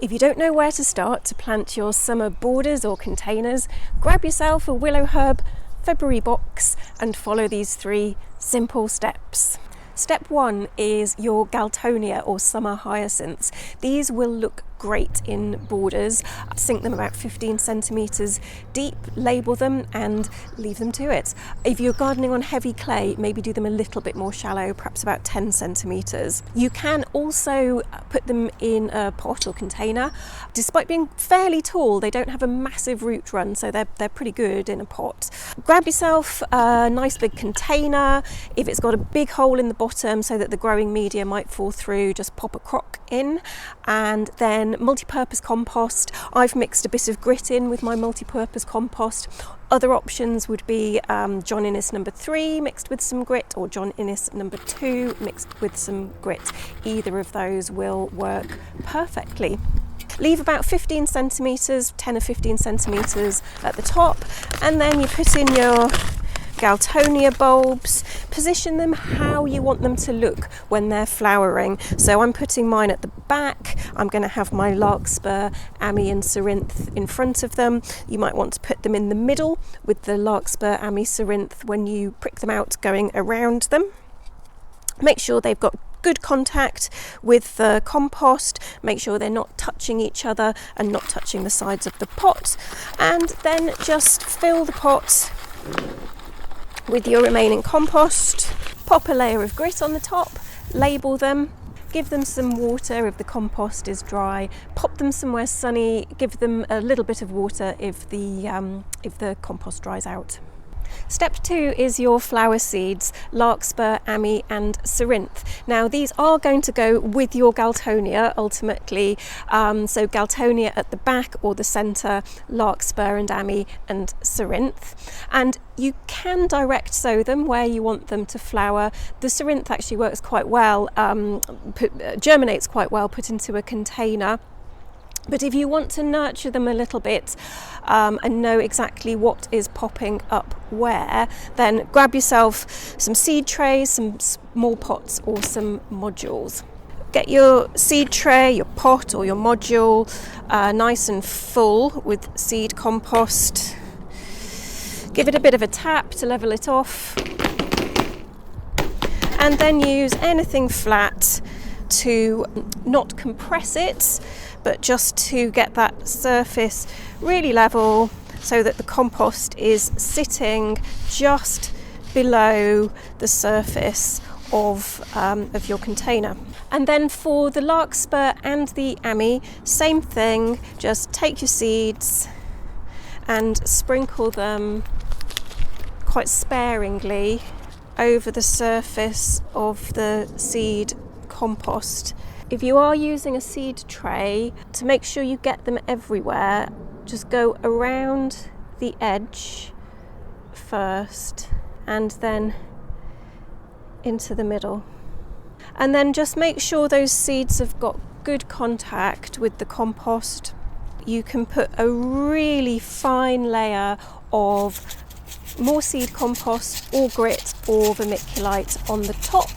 If you don't know where to start to plant your summer borders or containers, grab yourself a Willowherb February Box and follow these 3 simple steps. Step 1 is your Galtonia or summer hyacinths. These will look great in borders. Sink them about 15 centimetres deep, label them and leave them to it. If you're gardening on heavy clay, maybe do them a little bit more shallow, perhaps about 10 centimetres. You can also put them in a pot or container. Despite being fairly tall, they don't have a massive root run, so they're pretty good in a pot. Grab yourself a nice big container. If it's got a big hole in the bottom so that the growing media might fall through, just pop a crock in, and then multi-purpose compost. I've mixed a bit of grit in with my multi-purpose compost. Other options would be John Innes number 3 mixed with some grit, or John Innes number 2 mixed with some grit. Either of those will work perfectly. Leave about 15 centimetres, 10 or 15 centimetres at the top, and then you put in your Galtonia bulbs. Position them how you want them to look when they're flowering. So I'm putting mine at the back. I'm going to have my Larkspur, Ammi and Cerinthe in front of them. You might want to put them in the middle with the Larkspur, Ammi, Cerinthe when you prick them out going around them. Make sure they've got good contact with the compost. Make sure they're not touching each other and not touching the sides of the pot. And then just fill the pot with your remaining compost. Pop a layer of grit on the top, label them, give them some water if the compost is dry, pop them somewhere sunny, give them a little bit of water if the compost dries out. Step 2 is your flower seeds, Larkspur, Ammi and Cerinthe. Now these are going to go with your Galtonia ultimately, so Galtonia at the back or the centre, Larkspur and Ammi and Cerinthe. And you can direct sow them where you want them to flower. The Cerinthe actually works quite well, germinates quite well put into a container. But if you want to nurture them a little bit and know exactly what is popping up where, then grab yourself some seed trays, some small pots or some modules. Get your seed tray, your pot or your module nice and full with seed compost. Give it a bit of a tap to level it off. And then use anything flat to not compress it, but just to get that surface really level so that the compost is sitting just below the surface of your container. And then for the Larkspur and the Ammi, same thing, just take your seeds and sprinkle them quite sparingly over the surface of the seed compost. If you are using a seed tray, to make sure you get them everywhere, just go around the edge first and then into the middle. And then just make sure those seeds have got good contact with the compost. You can put a really fine layer of more seed compost or grit or vermiculite on the top.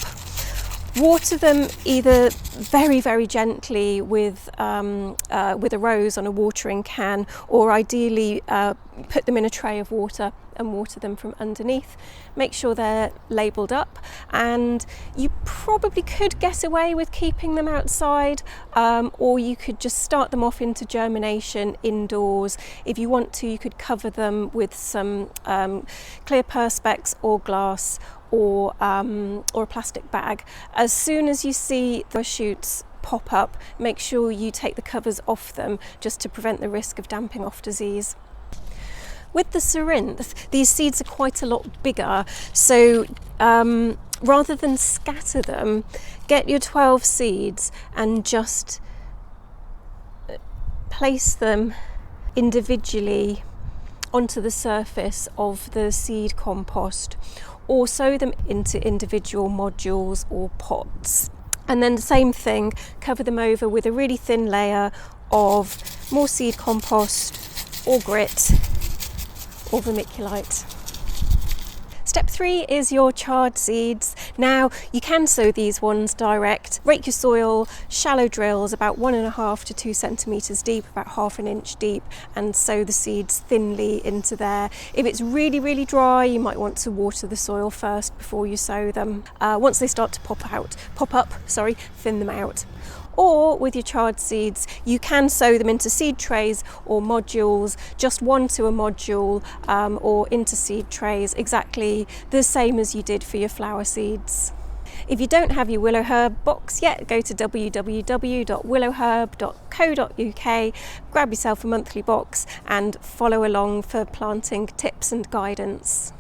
Water them either very, very gently with a rose on a watering can, or ideally put them in a tray of water and water them from underneath. Make sure they're labelled up, and you probably could get away with keeping them outside, or you could just start them off into germination indoors. If you want to, you could cover them with some clear perspex or glass, or a plastic bag. As soon as you see the shoots pop up, make sure you take the covers off them just to prevent the risk of damping off disease. With the Cerinthe, these seeds are quite a lot bigger, so rather than scatter them, get your 12 seeds and just place them individually onto the surface of the seed compost, or sow them into individual modules or pots. And then the same thing, cover them over with a really thin layer of more seed compost or grit or vermiculite. Step 3 is your chard seeds. Now you can sow these ones direct. Rake your soil, shallow drills about 1.5 to 2 centimetres deep, about 1/2 inch deep, and sow the seeds thinly into there. If it's really, really dry, you might want to water the soil first before you sow them. Once they start to pop up, thin them out. Or with your chard seeds, you can sow them into seed trays or modules, just one to a module, or into seed trays, exactly the same as you did for your flower seeds. If you don't have your Willowherb box yet, go to www.willowherb.co.uk, grab yourself a monthly box and follow along for planting tips and guidance.